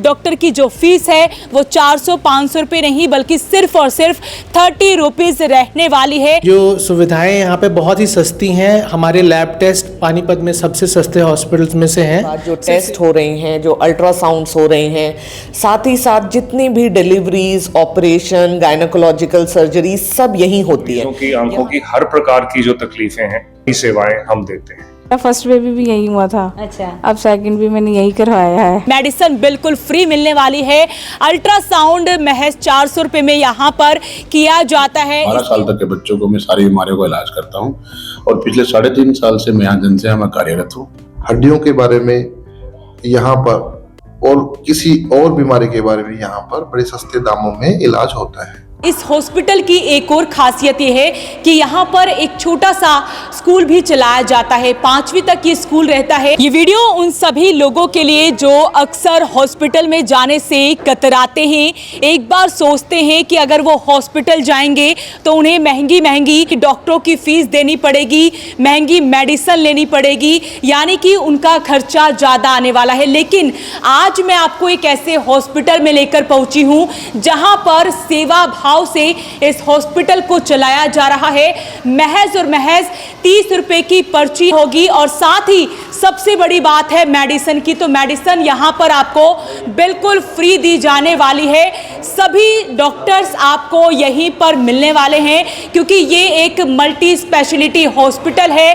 Doctor की जो fees है वो 400-500 रुपये नहीं बल्कि सिर्फ और सिर्फ 30 रुपीज़ रहने वाली है। जो सुविधाएं यहाँ पे बहुत ही सस्ती हैं। हमारे लैब टेस्ट पानीपत में सबसे सस्ते हॉस्पिटल्स में से हैं। जो टेस्ट हो रहे हैं, जो अल्ट्रासाउंड्स हो रहे हैं, साथ ही साथ जितनी भी डिलीवरीज, ऑपरेशन, गायनेकोलॉजिकल सर्जरी सब यहीं होती है। क्योंकि आंखों की हर प्रकार की जो तकलीफें हैं, ये सेवाएं हम देते हैं। फर्स्ट बेबी भी यही हुआ था। अच्छा, अब सेकंड भी मैंने यही करवाया है। मेडिसिन बिल्कुल फ्री मिलने वाली है। अल्ट्रासाउंड महज 400 रुपये में यहाँ पर किया जाता है। 12 साल तक के बच्चों को मैं सारी बीमारियों का इलाज करता हूँ और पिछले 3.5 साल से मैं यहाँ जनसेवा में कार्यरत हूँ। हड्डियों के बारे में यहाँ पर और किसी और बीमारी के बारे में यहाँ पर बड़े सस्ते दामों में इलाज होता है। इस हॉस्पिटल की एक और खासियत ये है कि यहाँ पर एक छोटा सा स्कूल भी चलाया जाता है। 5वीं तक ये स्कूल रहता है। ये वीडियो उन सभी लोगों के लिए जो अक्सर हॉस्पिटल में जाने से कतराते हैं, एक बार सोचते हैं कि अगर वो हॉस्पिटल जाएंगे तो उन्हें महंगी महंगी डॉक्टरों की फीस देनी पड़ेगी, महंगी मेडिसिन लेनी पड़ेगी, यानी कि उनका खर्चा ज़्यादा आने वाला है। लेकिन आज मैं आपको एक ऐसे हॉस्पिटल में लेकर पहुँची हूँ जहाँ पर सेवा से इस हॉस्पिटल को चलाया जा रहा है। महज और महज 30 रुपए की पर्ची होगी और साथ ही सबसे बड़ी बात है मेडिसिन की। तो मेडिसिन यहाँ पर आपको बिल्कुल फ्री दी जाने वाली है। सभी डॉक्टर्स आपको यहीं पर मिलने वाले हैं क्योंकि ये एक मल्टी स्पेशलिटी हॉस्पिटल है।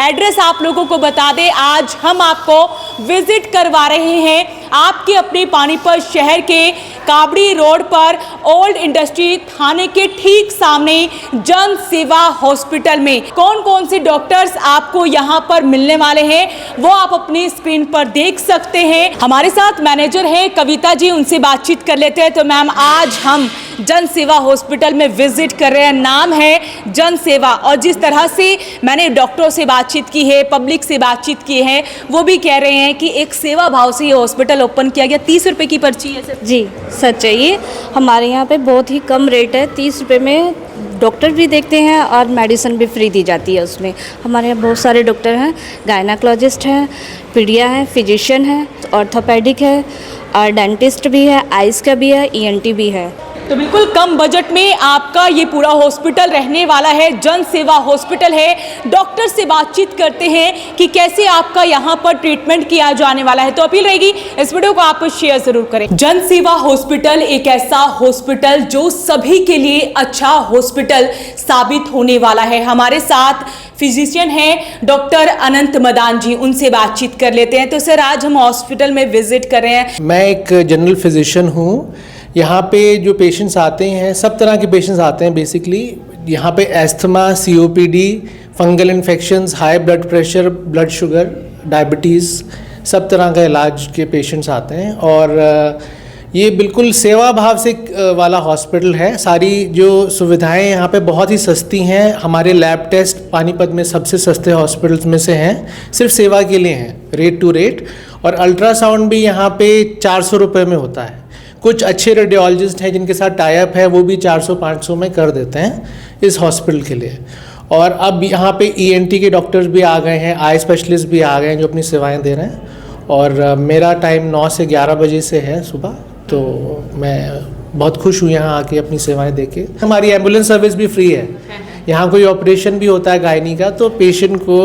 एड्रेस आप लोगों को बता दें, आज हम आपको विजिट करवा रहे हैं आपके अपने पानीपत शहर के काबड़ी रोड पर ओल्ड इंडस्ट्री थाने के ठीक सामने जन सेवा हॉस्पिटल में कौन कौन से डॉक्टर्स आपको यहाँ पर मिलने वाले हैं वो आप अपनी स्क्रीन पर देख सकते हैं। हमारे साथ मैनेजर हैं कविता जी, उनसे बातचीत कर लेते हैं। तो मैम, आज हम जन सेवा हॉस्पिटल में विजिट कर रहे हैं, नाम है जन सेवा, और जिस तरह से मैंने डॉक्टरों से बातचीत की है, पब्लिक से बातचीत की है, वो भी कह रहे हैं कि एक सेवा भाव से ये हॉस्पिटल ओपन किया गया। 30 रुपए की पर्ची है सर? जी सच है। ये हमारे यहाँ पे बहुत ही कम रेट है। 30 रुपये में डॉक्टर भी देखते हैं और मेडिसिन भी फ्री दी जाती है उसमें। हमारे यहाँ बहुत सारे डॉक्टर हैं, गायनाकोलॉजिस्ट हैं, पीडिया है, फिजिशियन है, ऑर्थोपेडिक है और डेंटिस्ट भी है, आइज़ का भी है, ईएनटी भी है। तो बिल्कुल कम बजट में आपका ये पूरा हॉस्पिटल रहने वाला है। जन सेवा हॉस्पिटल है। डॉक्टर से बातचीत करते हैं कि कैसे आपका यहाँ पर ट्रीटमेंट किया जाने वाला है। तो अपील रहेगी इस वीडियो को आप शेयर जरूर करें। जन सेवा हॉस्पिटल एक ऐसा हॉस्पिटल जो सभी के लिए अच्छा हॉस्पिटल साबित होने वाला है। हमारे साथ फिजिशियन हैं डॉक्टर अनंत मदान जी, उनसे बातचीत कर लेते हैं। तो सर, आज हम हॉस्पिटल में विजिट कर रहे हैं। मैं एक जनरल फिजिशियन हूँ। यहाँ पे जो पेशेंट्स आते हैं, सब तरह के पेशेंट्स आते हैं बेसिकली। यहाँ पे asthma, COPD, fungal infections, high blood pressure, blood sugar, diabetes, सब तरह का इलाज के पेशेंट्स आते हैं। और ये बिल्कुल सेवा भाव से वाला हॉस्पिटल है। सारी जो सुविधाएं यहाँ पे बहुत ही सस्ती हैं। हमारे लैब टेस्ट पानीपत में सबसे सस्ते हॉस्पिटल्स में से हैं, सिर्फ सेवा के लिए हैं, रेट टू रेट। और अल्ट्रासाउंड भी यहाँ पे 400 रुपये में होता है। कुछ अच्छे रेडियोलॉजिस्ट हैं जिनके साथ टाई अप है, वो भी 400-500 में कर देते हैं इस हॉस्पिटल के लिए। और अब यहाँ पे ENT के डॉक्टर्स भी आ गए हैं, आई स्पेशलिस्ट भी आ गए हैं जो अपनी सेवाएं दे रहे हैं। और मेरा टाइम 9 से 11 बजे से है सुबह। तो मैं बहुत खुश हूँ यहाँ आके अपनी सेवाएं देके। हमारी एम्बुलेंस सर्विस भी फ्री है। यहाँ कोई ऑपरेशन भी होता है गायनी का तो पेशेंट को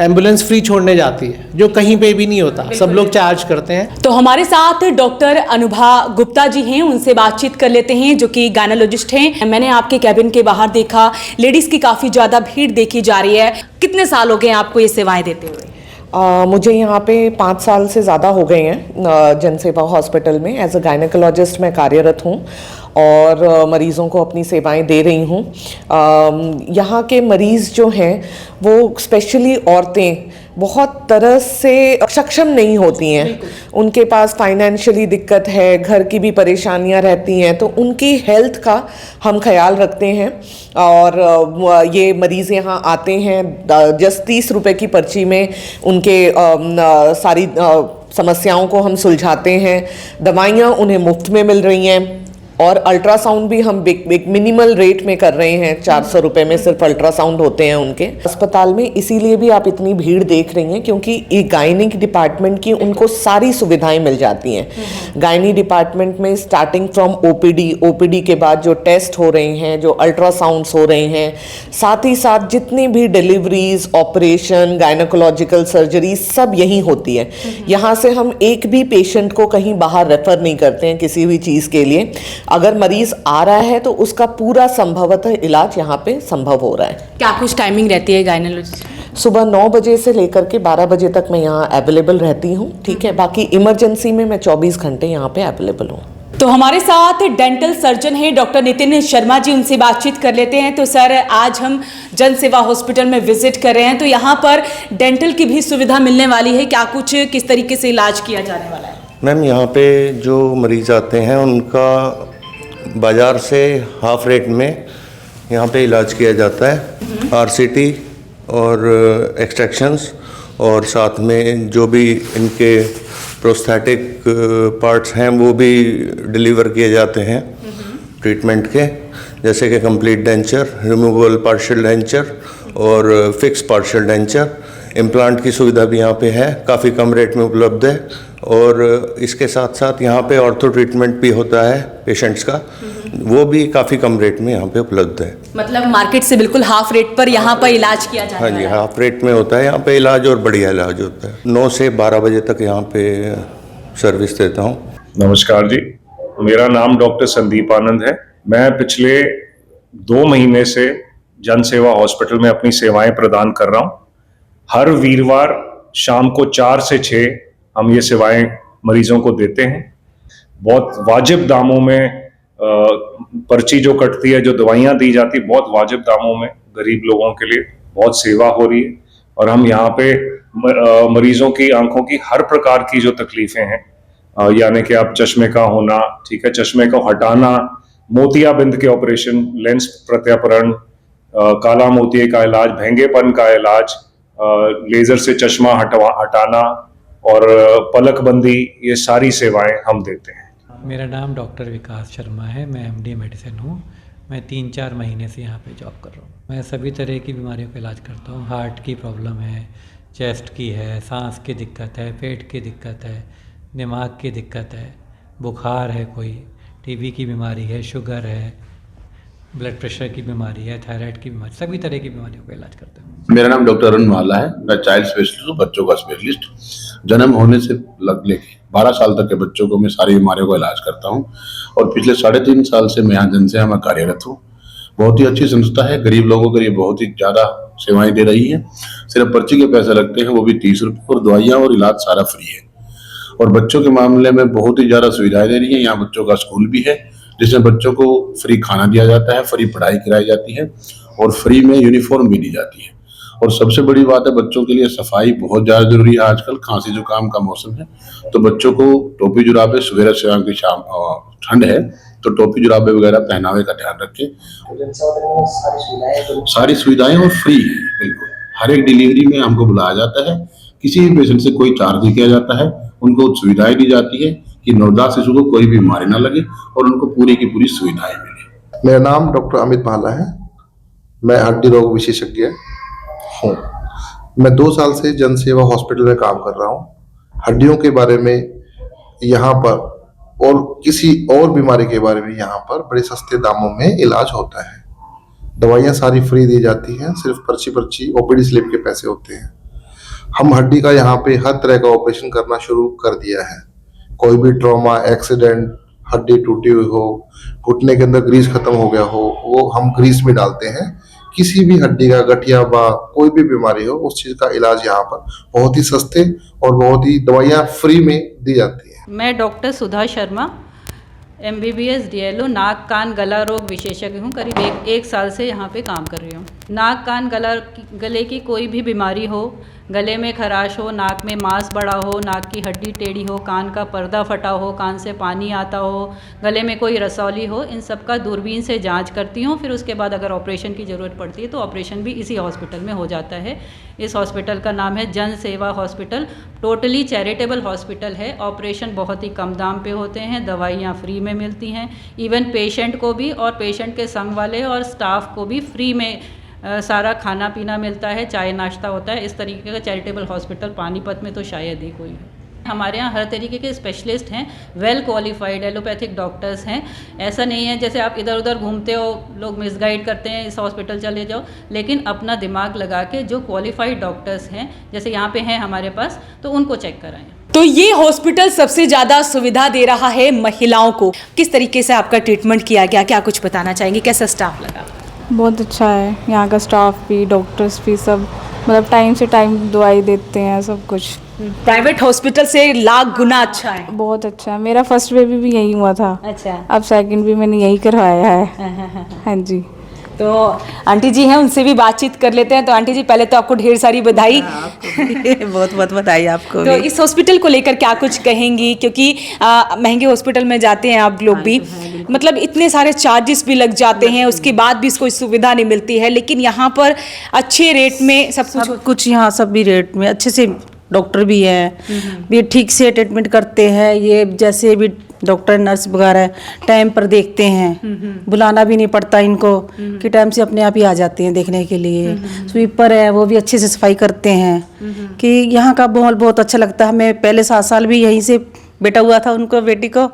एम्बुलेंस फ्री छोड़ने जाती है, जो कहीं पे भी नहीं होता, सब लोग चार्ज करते हैं। तो हमारे साथ डॉक्टर अनुभा गुप्ता जी हैं, उनसे बातचीत कर लेते हैं, जो कि गायनोलॉजिस्ट हैं। मैंने आपके कैबिन के बाहर देखा, लेडीज की काफ़ी ज़्यादा भीड़ देखी जा रही है। कितने साल हो गए आपको ये सेवाएं देते हुए? मुझे यहाँ पे 5 साल से ज़्यादा हो गए हैं जनसेवा हॉस्पिटल में। एज अ गायनेकोलॉजिस्ट मैं कार्यरत हूँ और मरीज़ों को अपनी सेवाएं दे रही हूँ। यहाँ के मरीज़ जो हैं वो स्पेशली औरतें बहुत तरह से सक्षम नहीं होती हैं। उनके पास फाइनेंशियली दिक्कत है, घर की भी परेशानियाँ रहती हैं, तो उनकी हेल्थ का हम ख्याल रखते हैं। और ये मरीज़ यहाँ आते हैं, जस्ट 30 रुपए की पर्ची में उनके सारी समस्याओं को हम सुलझाते हैं। दवाइयाँ उन्हें मुफ्त में मिल रही हैं। और अल्ट्रासाउंड भी हम एक मिनिमल रेट में कर रहे हैं, 400 रुपये में सिर्फ अल्ट्रासाउंड होते हैं उनके अस्पताल में। इसीलिए भी आप इतनी भीड़ देख रही हैं क्योंकि ये गायनिक डिपार्टमेंट की उनको सारी सुविधाएं मिल जाती हैं। गायनी डिपार्टमेंट में स्टार्टिंग फ्रॉम ओपीडी के बाद जो टेस्ट हो रहे हैं, जो अल्ट्रासाउंड्स हो रहे हैं, साथ ही साथ जितनी भी डिलीवरीज, ऑपरेशन, गायनोकोलॉजिकल सर्जरी सब यहीं होती है। यहाँ से हम एक भी पेशेंट को कहीं बाहर रेफर नहीं करते हैं किसी भी चीज़ के लिए। अगर मरीज आ रहा है तो उसका पूरा संभवतः इलाज यहाँ पे संभव हो रहा है। क्या कुछ टाइमिंग रहती है गायनोलॉजिस्ट? सुबह 9 बजे से लेकर के 12 बजे तक मैं यहाँ अवेलेबल रहती हूँ, ठीक है। बाकी इमरजेंसी में मैं 24 घंटे यहाँ पे अवेलेबल हूँ। तो हमारे साथ डेंटल सर्जन हैं डॉक्टर नितिन शर्मा जी, उनसे बातचीत कर लेते हैं। तो सर, आज हम जन सेवा हॉस्पिटल में विजिट कर रहे हैं, तो यहाँ पर डेंटल की भी सुविधा मिलने वाली है क्या? कुछ किस तरीके से इलाज किया जाने वाला है? मैम, यहाँ पे जो मरीज़ आते हैं उनका बाज़ार से हाफ रेट में यहाँ पे इलाज किया जाता है। आरसीटी और एक्सट्रैक्शंस और साथ में जो भी इनके प्रोस्थेटिक पार्ट्स हैं वो भी डिलीवर किए जाते हैं ट्रीटमेंट के, जैसे कि complete denture, removable partial denture और फिक्स पार्शियल डेंचर। इम्प्लांट की सुविधा भी यहाँ पे है, काफ़ी कम रेट में उपलब्ध है। और इसके साथ साथ यहाँ पे ऑर्थो ट्रीटमेंट भी होता है पेशेंट्स का, वो भी काफ़ी कम रेट में यहाँ पे उपलब्ध है। मतलब मार्केट से बिल्कुल हाफ रेट पर यहाँ पर इलाज किया जाता है? हाँ जी, हाफ रेट में होता है यहाँ पे इलाज और बढ़िया इलाज होता है। 9 से 12 बजे तक यहाँ पे सर्विस देता हूँ। नमस्कार जी, मेरा नाम डॉक्टर संदीप आनंद है। मैं पिछले 2 महीने से जन सेवा हॉस्पिटल में अपनी सेवाएं प्रदान कर रहा हूँ। हर वीरवार शाम को 4 से 6 हम ये सेवाएं मरीजों को देते हैं। बहुत वाजिब दामों में पर्ची जो कटती है, जो दवाइयाँ दी जाती है, बहुत वाजिब दामों में गरीब लोगों के लिए बहुत सेवा हो रही है। और हम यहाँ पे मरीजों की आंखों की हर प्रकार की जो तकलीफें हैं, यानी कि आप चश्मे का होना, ठीक है, चश्मे को हटाना, मोतियाबिंद के ऑपरेशन, लेंस प्रत्यारोपण, काला मोतिये का इलाज, भेंगेपन का इलाज, लेजर से चश्मा हटाना और पलकबंदी, ये सारी सेवाएं हम देते हैं। मेरा नाम डॉक्टर विकास शर्मा है, मैं एमडी मेडिसिन हूँ। मैं 3-4 महीने से यहाँ पे जॉब कर रहा हूँ। मैं सभी तरह की बीमारियों का इलाज करता हूँ। हार्ट की प्रॉब्लम है, चेस्ट की है, सांस की दिक्कत है, पेट की दिक्कत है, दिमाग की दिक्कत है, बुखार है, कोई टीबी की बीमारी है, शुगर है, ब्लड प्रेशर की बीमारी है, थायराइड की बीमारी, सभी तरह की बीमारियों का इलाज करते हैं। मेरा नाम डॉक्टर अरुण माला है। मैं चाइल्ड स्पेशलिस्ट हूँ, बच्चों का स्पेशलिस्ट। जन्म होने से लेके 12 साल तक के बच्चों को मैं सारी बीमारियों का इलाज करता हूँ और पिछले 3.5 साल से मैं यहाँ जनसेवा में कार्यरत हूँ। बहुत ही अच्छी संस्था है, गरीब लोगों के लिए बहुत ही ज़्यादा सेवाएं दे रही है। सिर्फ पर्ची के पैसे लगते हैं, वो भी 30 रुपये, और दवाइयाँ और इलाज सारा फ्री है। और बच्चों के मामले में बहुत ही ज़्यादा सुविधाएं दे रही है। यहाँ बच्चों का स्कूल भी है जिसमें बच्चों को फ्री खाना दिया जाता है, फ्री पढ़ाई कराई जाती है और फ्री में यूनिफॉर्म भी दी जाती है। और सबसे बड़ी बात है, बच्चों के लिए सफाई बहुत ज़्यादा जरूरी है। आजकल खांसी जुकाम का मौसम है, तो बच्चों को टोपी जुराबे, सवेरे शाम की शाम ठंड है तो टोपी जुराबे वगैरह पहनावे का ध्यान रखें। सारी सुविधाएं और फ्री है बिल्कुल। हर एक डिलीवरी में हमको बुलाया जाता है, किसी भी पेशेंट से कोई चार्ज नहीं किया जाता है। उनको सुविधाएं दी जाती है कि नवजात शिशु को कोई भी बीमारी ना लगे और उनको पूरी की पूरी सुविधाएं मिले। मेरा नाम डॉक्टर अमित भाला है। मैं हड्डी रोग विशेषज्ञ हूँ। मैं 2 साल से जन सेवा हॉस्पिटल में काम कर रहा हूँ। हड्डियों के बारे में यहाँ पर और किसी और बीमारी के बारे में यहाँ पर बड़े सस्ते दामों में इलाज होता है। दवाइयाँ सारी फ्री दी जाती हैं, सिर्फ पर्ची ओपीडी स्लिप के पैसे होते हैं। हम हड्डी का यहाँ पे हर तरह का ऑपरेशन करना शुरू कर दिया है। कोई भी ट्रॉमा, एक्सीडेंट, हड्डी टूटी हुई हो, घुटने के अंदर ग्रीस खत्म हो गया हो, वो हम ग्रीस में डालते हैं। किसी भी हड्डी का, गठिया बा, कोई भी बीमारी हो, उस चीज़ का इलाज यहाँ पर बहुत ही सस्ते और बहुत ही दवाइयाँ फ्री में दी जाती है। मैं डॉक्टर सुधा शर्मा, MBBS DLO, नाक कान गला रोग विशेषज्ञ हूँ। करीब एक साल से यहाँ पे काम कर रही हूँ। नाक कान गले की कोई भी बीमारी हो, गले में खराश हो, नाक में मांस बड़ा हो, नाक की हड्डी टेढ़ी हो, कान का पर्दा फटा हो, कान से पानी आता हो, गले में कोई रसौली हो, इन सब का दूरबीन से जांच करती हूँ। फिर उसके बाद अगर ऑपरेशन की ज़रूरत पड़ती है तो ऑपरेशन भी इसी हॉस्पिटल में हो जाता है। इस हॉस्पिटल का नाम है जन सेवा हॉस्पिटल। टोटली चैरिटेबल हॉस्पिटल है। ऑपरेशन बहुत ही कम दाम पे होते हैं, दवाइयाँ फ्री में मिलती हैं। इवन पेशेंट को भी और पेशेंट के संग वाले और स्टाफ को भी फ्री में सारा खाना पीना मिलता है, चाय नाश्ता होता है। इस तरीके का चैरिटेबल हॉस्पिटल पानीपत में तो शायद ही कोई है। हमारे यहाँ हर तरीके के स्पेशलिस्ट हैं, वेल क्वालिफाइड एलोपैथिक डॉक्टर्स हैं। ऐसा नहीं है जैसे आप इधर उधर घूमते हो, लोग मिसगाइड करते हैं इस हॉस्पिटल चले जाओ, लेकिन अपना दिमाग लगा के जो क्वालिफाइड डॉक्टर्स हैं, जैसे यहाँ पे हैं हमारे पास, तो उनको चेक कराएं। तो ये हॉस्पिटल सबसे ज़्यादा सुविधा दे रहा है महिलाओं को। किस तरीके से आपका ट्रीटमेंट किया गया, क्या कुछ बताना चाहेंगे, कैसा स्टाफ लगा? बहुत अच्छा है यहाँ का स्टाफ भी, डॉक्टर्स भी, सब मतलब टाइम से टाइम दवाई देते हैं, सब कुछ। प्राइवेट हॉस्पिटल से लाख गुना अच्छा है। बहुत अच्छा है। मेरा फर्स्ट बेबी भी यहीं हुआ था। अच्छा। अब सेकंड भी मैंने यहीं करवाया है। हाँ जी। तो आंटी जी हैं, उनसे भी बातचीत कर लेते हैं। तो आंटी जी, पहले तो आपको ढेर सारी बधाई। बहुत बहुत बधाई आपको तो भी। इस हॉस्पिटल को लेकर क्या कुछ कहेंगी, क्योंकि महंगे हॉस्पिटल में जाते हैं आप लोग भी, मतलब इतने सारे चार्जेस भी लग जाते हैं, उसके बाद भी कोई सुविधा नहीं मिलती है, लेकिन यहाँ पर अच्छे रेट में सब कुछ यहाँ सब भी रेट में अच्छे से, डॉक्टर भी हैं, भी ठीक से ट्रीटमेंट करते हैं। ये जैसे भी डॉक्टर नर्स वगैरह टाइम पर देखते हैं, बुलाना भी नहीं पड़ता इनको कि टाइम से अपने आप ही आ जाते हैं देखने के लिए। स्वीपर है, वो भी अच्छे से सफाई करते हैं। कि यहाँ का माहौल बहुत अच्छा लगता है हमें। पहले 7 साल भी यहीं से बेटा हुआ था उनको, बेटी को,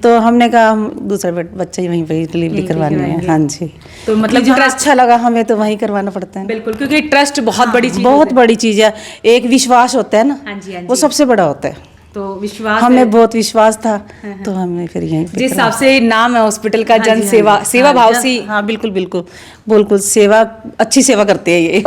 तो हमने कहा हम दूसरा बच्चा ही वहीं पर डिलीवरी करवानी है। हाँ जी। तो मतलब जहाँ अच्छा लगा हमें तो वहीं करवाना पड़ता है। बिल्कुल, क्योंकि ट्रस्ट बहुत बड़ी चीज, बहुत बड़ी चीज़ है। एक विश्वास होता है ना, वो सबसे बड़ा होता है। तो विश्वास हमें बहुत विश्वास था, तो हमने फिर यहीं पे जिस हिसाब से नाम है हॉस्पिटल का, जन सेवा, सेवा भाव से। हाँ बिल्कुल बिल्कुल बिल्कुल, सेवा, अच्छी सेवा करते हैं ये।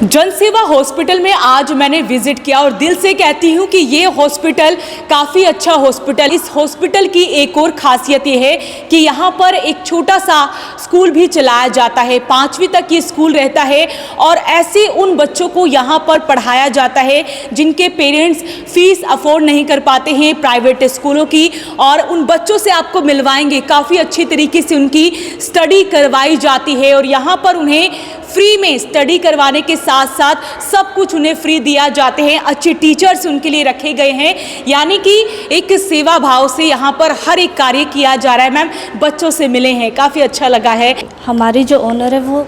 जन सेवा हॉस्पिटल में आज मैंने विजिट किया और दिल से कहती हूँ कि ये हॉस्पिटल काफ़ी अच्छा हॉस्पिटल। इस हॉस्पिटल की एक और खासियत ये है कि यहाँ पर एक छोटा सा स्कूल भी चलाया जाता है। 5वीं तक ये स्कूल रहता है और ऐसे उन बच्चों को यहाँ पर पढ़ाया जाता है जिनके पेरेंट्स फीस अफोर्ड नहीं कर पाते हैं प्राइवेट स्कूलों की, और उन बच्चों से आपको मिलवाएंगे। काफ़ी अच्छी तरीके से उनकी स्टडी करवाई जाती है और यहाँ पर उन्हें फ्री में स्टडी करवाने के साथ साथ सब कुछ उन्हें फ्री दिया जाते हैं। अच्छे टीचर्स उनके लिए रखे गए हैं, यानी कि एक सेवा भाव से यहाँ पर हर एक कार्य किया जा रहा है। मैम, बच्चों से मिले हैं, काफ़ी अच्छा लगा है। हमारी जो ओनर है वो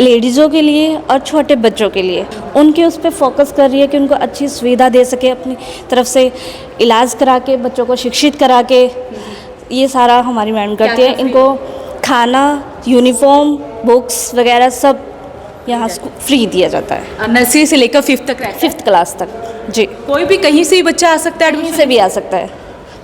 लेडीज़ों के लिए और छोटे बच्चों के लिए उनके उस पर फोकस कर रही है कि उनको अच्छी सुविधा दे सके, अपनी तरफ से इलाज करा के, बच्चों को शिक्षित करा के, ये सारा हमारी मैडम करती है। इनको खाना, यूनिफॉर्म, बुक्स वगैरह सब यहाँ फ्री दिया जाता है। नर्सरी से लेकर 5th तक, 5th क्लास तक जी। कोई भी कहीं से भी बच्चा आ सकता है, कहीं से भी आ सकता है,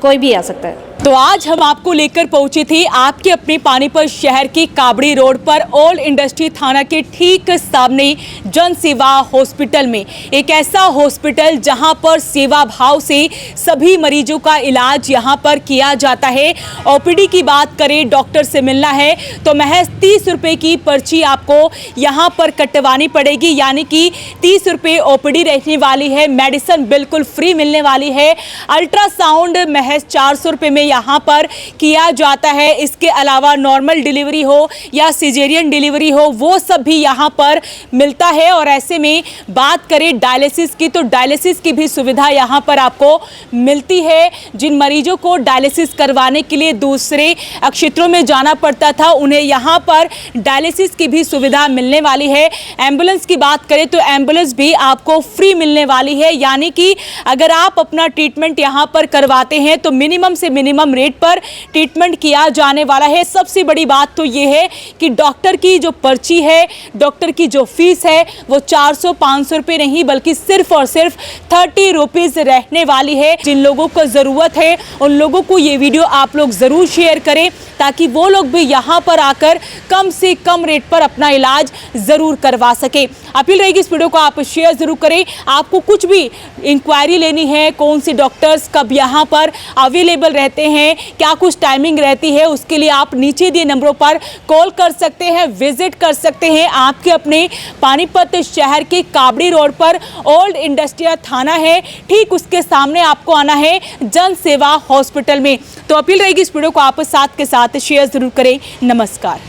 कोई भी आ सकता है। तो आज हम आपको लेकर पहुंचे थे आपके अपने पानीपत शहर के काबड़ी रोड पर ओल्ड इंडस्ट्री थाना के ठीक सामने जन सेवा हॉस्पिटल में। एक ऐसा हॉस्पिटल जहां पर सेवा भाव से सभी मरीजों का इलाज यहां पर किया जाता है। ओपीडी की बात करें, डॉक्टर से मिलना है तो महज 30 रुपये की पर्ची आपको यहां पर कटवानी पड़ेगी, यानी कि 30 रुपये ओपीडी रहने वाली है। मेडिसिन बिल्कुल फ्री मिलने वाली है। अल्ट्रासाउंड महज 400 रुपये में यहाँ पर किया जाता है। इसके अलावा नॉर्मल डिलीवरी हो या सिजेरियन डिलीवरी हो, वो सब भी यहाँ पर मिलता है। और ऐसे में बात करें डायलिसिस की, तो डायलिसिस की भी सुविधा यहाँ पर आपको मिलती है। जिन मरीजों को डायलिसिस करवाने के लिए दूसरे क्षेत्रों में जाना पड़ता था, उन्हें यहाँ पर डायलिसिस की भी सुविधा मिलने वाली है। एम्बुलेंस की बात करें तो एम्बुलेंस भी आपको फ्री मिलने वाली है, यानी कि अगर आप अपना ट्रीटमेंट यहाँ पर करवाते हैं तो मिनिमम से मिनिमम रेट पर ट्रीटमेंट किया जाने वाला है। सबसे बड़ी बात तो ये है कि डॉक्टर की जो पर्ची है, डॉक्टर की जो फीस है, वो 400-500 रुपये नहीं बल्कि सिर्फ और सिर्फ 30 रुपीज़ रहने वाली है। जिन लोगों को ज़रूरत है उन लोगों को ये वीडियो आप लोग ज़रूर शेयर करें ताकि वो लोग भी यहाँ पर आकर कम से कम रेट पर अपना इलाज ज़रूर करवा सके। अपील रहेगी इस वीडियो को आप शेयर ज़रूर करें। आपको कुछ भी इंक्वायरी लेनी है, कौन सी डॉक्टर्स कब यहाँ पर अवेलेबल रहते हैं, क्या कुछ टाइमिंग रहती है, उसके लिए आप नीचे दिए नंबरों पर कॉल कर सकते हैं, विजिट कर सकते हैं। आपके अपने पानीपत शहर के काबड़ी रोड पर ओल्ड इंडस्ट्रियल थाना है, ठीक उसके सामने आपको आना है जन सेवा हॉस्पिटल में। तो अपील रहेगी इस वीडियो को आप साथ के साथ शेयर ज़रूर करें। नमस्कार।